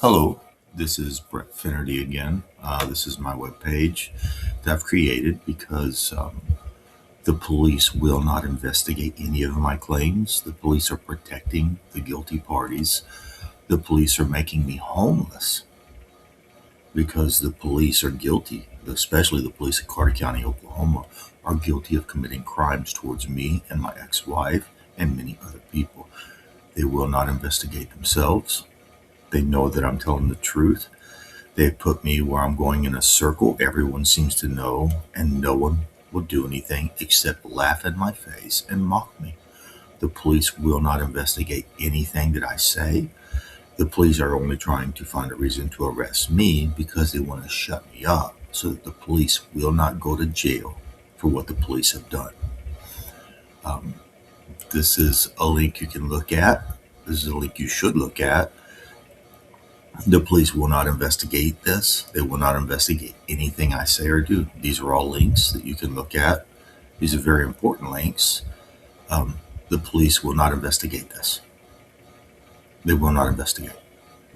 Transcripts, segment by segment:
Hello, this is Brett Finnerty again. This is my webpage that I've created because the police will not investigate any of my claims. The police are protecting the guilty parties. The police are making me homeless because the police are guilty, especially the police of Carter County, Oklahoma, are guilty of committing crimes towards me and my ex wife and many other people. They will not investigate themselves. They know that I'm telling the truth. They put me where I'm going in a circle everyone seems to know, and no one will do anything except laugh in my face and mock me. The police will not investigate anything that I say. The police are only trying to find a reason to arrest me because they want to shut me up so that the police will not go to jail for what the police have done. Um, this is a link you can look at. This is a link you should look at. The police will not investigate this. They will not investigate anything I say or do. These are all links that you can look at. These are very important links. Um, the police will not investigate this. They will not investigate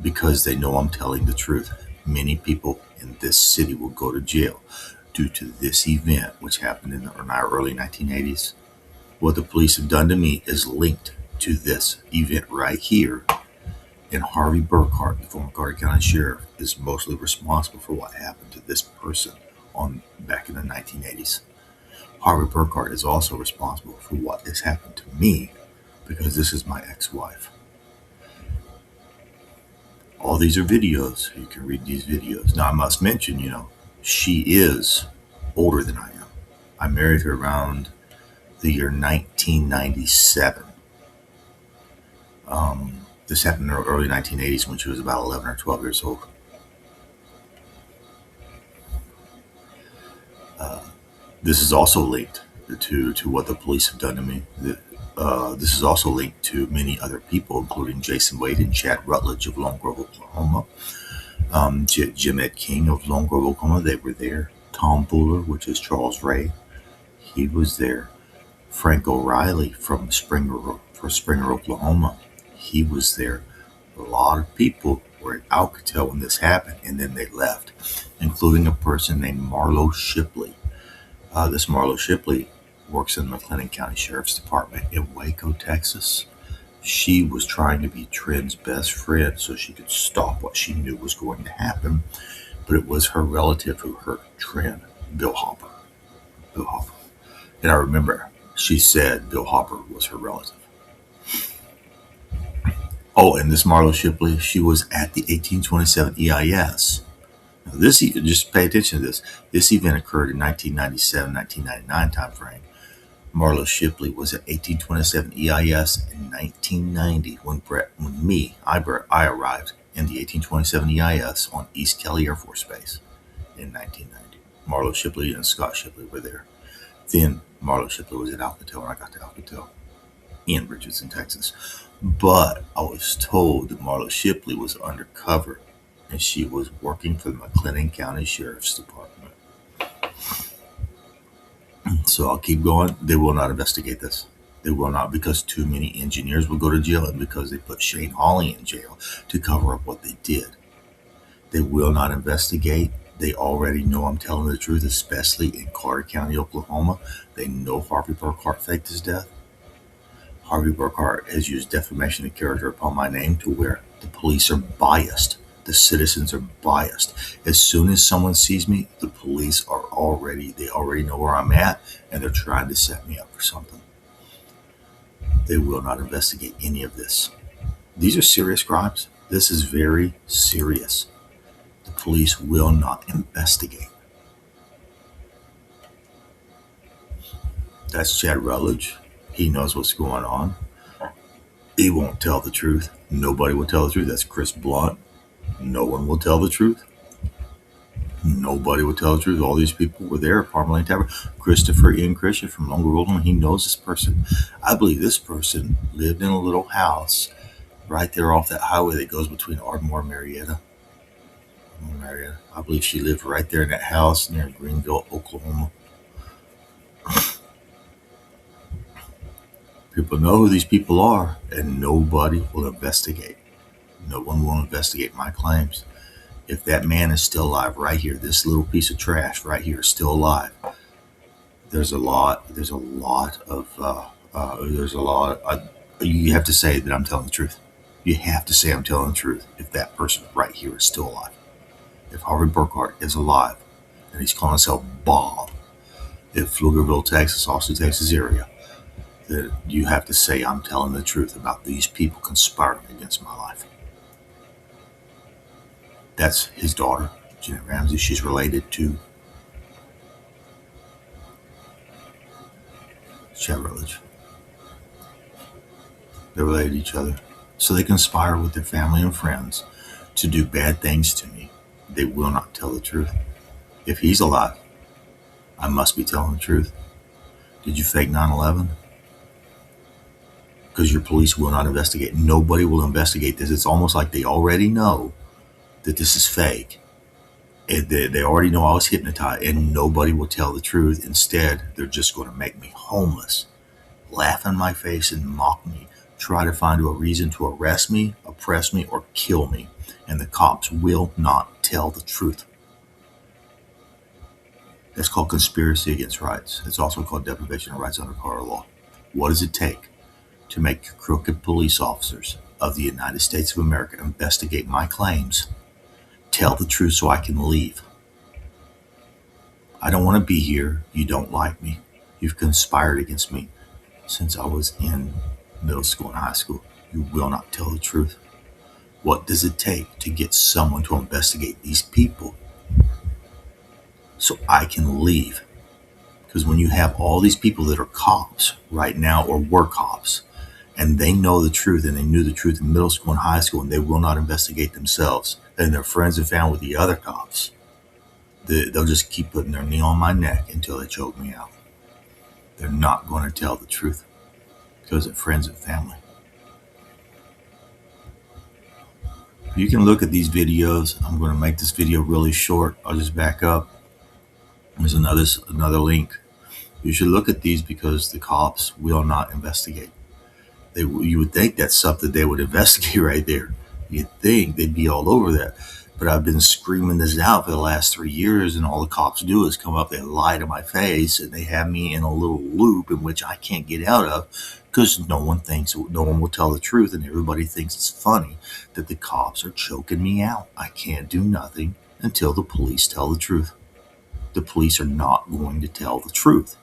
because they know I'm telling the truth. Many people in this city will go to jail due to this event, which happened in the early 1980s. What the police have done to me is linked to this event right here. And Harvey Burkhart, the former Carter County Sheriff, is mostly responsible for what happened to this person on back in the 1980s. Harvey Burkhart is also responsible for what has happened to me because this is my ex-wife. All these are videos. You can read these videos. Now, I must mention, she is older than I am. I married her around the year 1997. This happened in the early 1980s when she was about 11 or 12 years old. This is also linked to what the police have done to me. This is also linked to many other people, including Jason Wade and Chad Rutledge of Lone Grove, Oklahoma. Jim Ed King of Lone Grove, Oklahoma, they were there. Tom Buller, which is Charles Ray, he was there. Frank O'Reilly from Springer, Oklahoma, he was there. A lot of people were at Alcatel when this happened, and then they left, including a person named Marlo Shipley. This Marlo Shipley works in the McLennan County Sheriff's Department in Waco, Texas. She was trying to be Trent's best friend so she could stop what she knew was going to happen, but it was her relative who hurt Trent, Bill Hopper. Bill Hopper. And I remember she said Bill Hopper was her relative. Oh, and this Marlo Shipley, she was at the 1827 EIS. Now just pay attention to this. This event occurred in 1997, 1999 timeframe. Marlo Shipley was at 1827 EIS in 1990 when I arrived in the 1827 EIS on East Kelly Air Force Base in 1990. Marlo Shipley and Scott Shipley were there. Then Marlo Shipley was at Alcatel when I got to Alcatel in Richardson, Texas. But I was told that Marlo Shipley was undercover and she was working for the McLennan County Sheriff's Department. So I'll keep going. They will not investigate this. They will not, because too many engineers will go to jail and because they put Shane Hawley in jail to cover up what they did. They will not investigate. They already know I'm telling the truth, especially in Carter County, Oklahoma. They know Harvey Burkhart faked his death. Harvey Burkhart has used defamation of character upon my name to where the police are biased. The citizens are biased. As soon as someone sees me, the police they already know where I'm at, and they're trying to set me up for something. They will not investigate any of this. These are serious crimes. This is very serious. The police will not investigate. That's Chad Rutledge. He knows what's going on. He won't tell the truth. Nobody will tell the truth. That's Chris Blunt. No one will tell the truth. Nobody will tell the truth. All these people were there at Parmalee Tavern. Christopher Ian Christian from Lone Grove, Oklahoma, he knows this person. I believe this person lived in a little house right there off that highway that goes between Ardmore and Marietta. I believe she lived right there in that house near Greenville, Oklahoma. People know who these people are, and nobody will investigate. No one will investigate my claims. If that man is still alive right here, this little piece of trash right here is still alive, there's a lot you have to say that I'm telling the truth. You have to say I'm telling the truth if that person right here is still alive. If Harvey Burkhart is alive and he's calling himself Bob, if Pflugerville, Texas, Austin, Texas area, then you have to say I'm telling the truth about these people conspiring against my life. That's his daughter, Jeanette Ramsey. She's related to Chad Rutledge. They're related to each other. So they conspire with their family and friends to do bad things to me. They will not tell the truth. If he's alive, I must be telling the truth. Did you fake 9/11? Because your police will not investigate. Nobody will investigate this. It's almost like they already know that this is fake. They already know I was hypnotized, and nobody will tell the truth. Instead, they're just going to make me homeless, laugh in my face and mock me, try to find a reason to arrest me, oppress me, or kill me. And the cops will not tell the truth. That's called conspiracy against rights. It's also called deprivation of rights under Colorado law. What does it take to make crooked police officers of the United States of America investigate my claims, tell the truth so I can leave? I don't want to be here. You don't like me. You've conspired against me since I was in middle school and high school. You will not tell the truth. What does it take to get someone to investigate these people so I can leave? Because when you have all these people that are cops right now or were cops, and they know the truth and they knew the truth in middle school and high school, and they will not investigate themselves, and their friends and family with the other cops, they'll just keep putting their knee on my neck until they choke me out. They're not going to tell the truth because they're friends and family. You can look at these videos. I'm going to make this video really short. I'll just back up. There's another link. You should look at these because the cops will not investigate. You would think that's something they would investigate right there. You'd think they'd be all over that. But I've been screaming this out for the last 3 years, and all the cops do is come up, they lie to my face, and they have me in a little loop in which I can't get out of because no one will tell the truth, and everybody thinks it's funny that the cops are choking me out. I can't do nothing until the police tell the truth. The police are not going to tell the truth.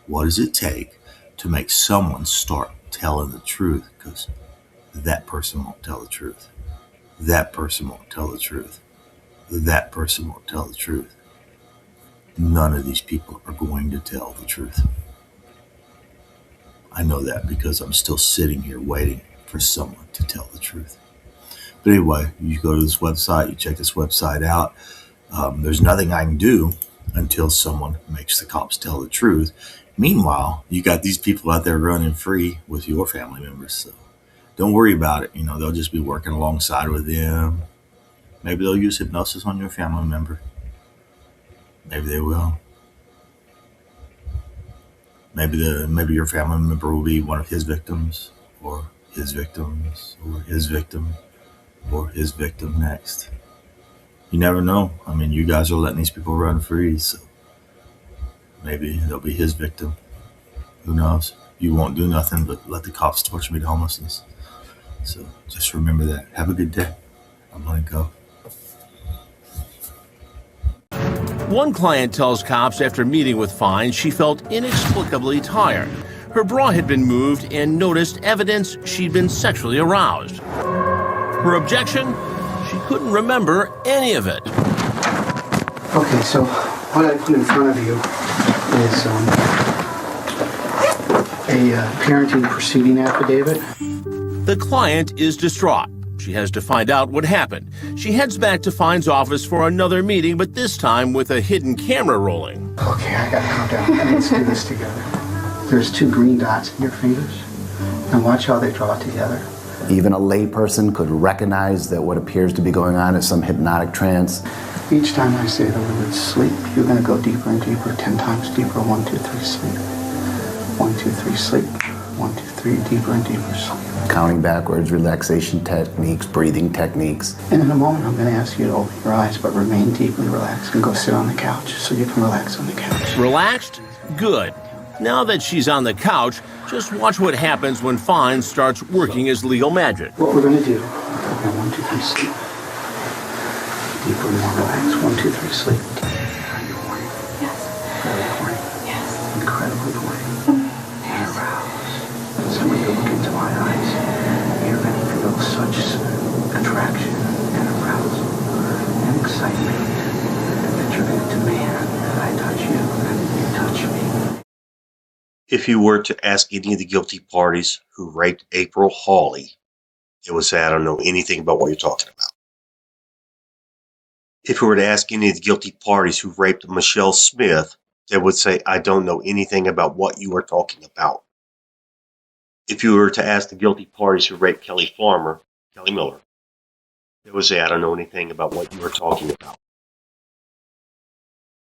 What does it take to make someone start telling the truth? Because that person won't tell the truth. That person won't tell the truth. That person won't tell the truth. None of these people are going to tell the truth. I know that because I'm still sitting here waiting for someone to tell the truth. But anyway, you go to this website, you check this website out. There's nothing I can do until someone makes the cops tell the truth. Meanwhile, you got these people out there running free with your family members. So don't worry about it. They'll just be working alongside with them. Maybe they'll use hypnosis on your family member. Maybe they will. Maybe your family member will be one of his victims, or his victims, or his victim, or his victim next. You never know. You guys are letting these people run free, so maybe they'll be his victim. Who knows? You won't do nothing but let the cops torture me to homelessness. So just remember that. Have a good day. I'm going to go. One client tells cops after meeting with Fine she felt inexplicably tired. Her bra had been moved and noticed evidence she'd been sexually aroused. Her objection? She couldn't remember any of it. Okay, so what I put in front of you is a parenting proceeding affidavit. The client is distraught. She has to find out what happened. She heads back to Fine's office for another meeting, but this time with a hidden camera rolling. Okay, I gotta calm down. Let's do this together. There's 2 green dots in your fingers, and watch how they draw together. Even a layperson could recognize that what appears to be going on is some hypnotic trance. Each time I say the word sleep, you're gonna go deeper and deeper, 10 times deeper. 1, 2, 3, sleep. 1, 2, 3, sleep. 1, 2, 3, deeper and deeper sleep. Counting backwards, relaxation techniques, breathing techniques. And in a moment, I'm going to ask you to open your eyes, but remain deeply relaxed and go sit on the couch so you can relax on the couch. Relaxed? Good. Now that she's on the couch, just watch what happens when Fine starts working his legal magic. What we're going to do, okay, 1, 2, 3, sleep. Deeper, more relaxed. 1, 2, 3, sleep. Are you horny? Yes. Very horny. Yes. Incredibly horny. And aroused. So when you look into my eyes, you're going to feel such attraction and arousal and excitement that you're going to demand that I touch you and you touch me. If you were to ask any of the guilty parties who raped April Hawley, they would say, I don't know anything about what you're talking about. If you were to ask any of the guilty parties who raped Michelle Smith, they would say, I don't know anything about what you are talking about. If you were to ask the guilty parties who raped Kelly Miller, they would say, I don't know anything about what you are talking about.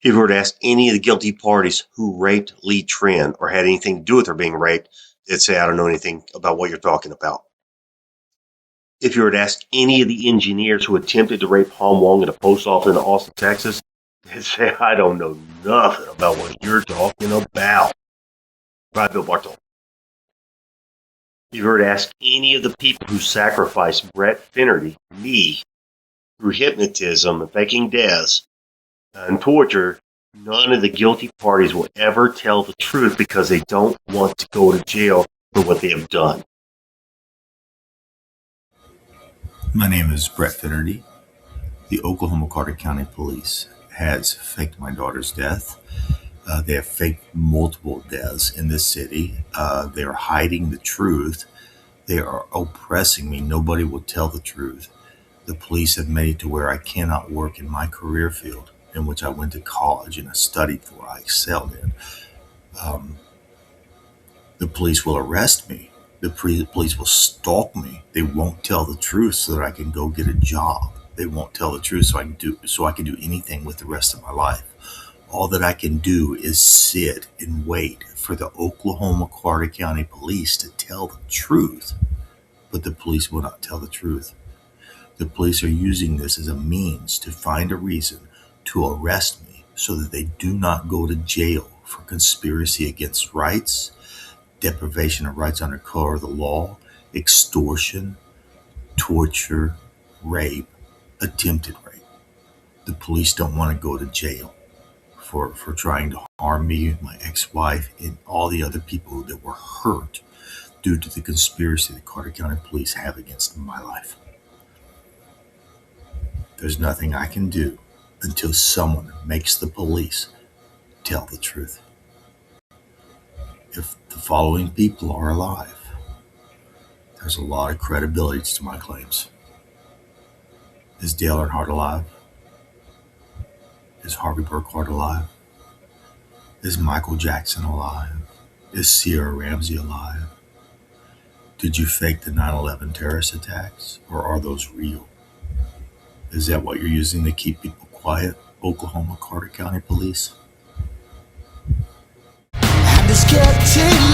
If you were to ask any of the guilty parties who raped Lee Trent or had anything to do with her being raped, they'd say, I don't know anything about what you're talking about. If you were to ask any of the engineers who attempted to rape Han Wong at a post office in Austin, Texas, they'd say, I don't know nothing about what you're talking about. Right, Bill Bartol. If you were to ask any of the people who sacrificed Brett Finnerty, me, through hypnotism and faking deaths, and torture, none of the guilty parties will ever tell the truth because they don't want to go to jail for what they have done. My name is Brett Finnerty. The Oklahoma Carter County Police has faked my daughter's death. They have faked multiple deaths in this city. They are hiding the truth. They are oppressing me. Nobody will tell the truth. The police have made it to where I cannot work in my career field, in which I went to college and I studied for, I excelled in. The police will arrest me. The police will stalk me. They won't tell the truth so that I can go get a job. They won't tell the truth so I can do anything with the rest of my life. All that I can do is sit and wait for the Oklahoma Carter County Police to tell the truth. But the police will not tell the truth. The police are using this as a means to find a reason to arrest me so that they do not go to jail for conspiracy against rights, deprivation of rights under color of the law, extortion, torture, rape, attempted rape. The police don't want to go to jail for trying to harm me, my ex-wife, and all the other people that were hurt due to the conspiracy the Carter County Police have against my life. There's nothing I can do until someone makes the police tell the truth. If the following people are alive, there's a lot of credibility to my claims. Is Dale Earnhardt alive? Is Harvey Burkhart alive? Is Michael Jackson alive? Is Sierra Ramsey alive? Did you fake the 9/11 terrorist attacks, or are those real? Is that what you're using to keep people quiet, Oklahoma Carter County Police? Just get to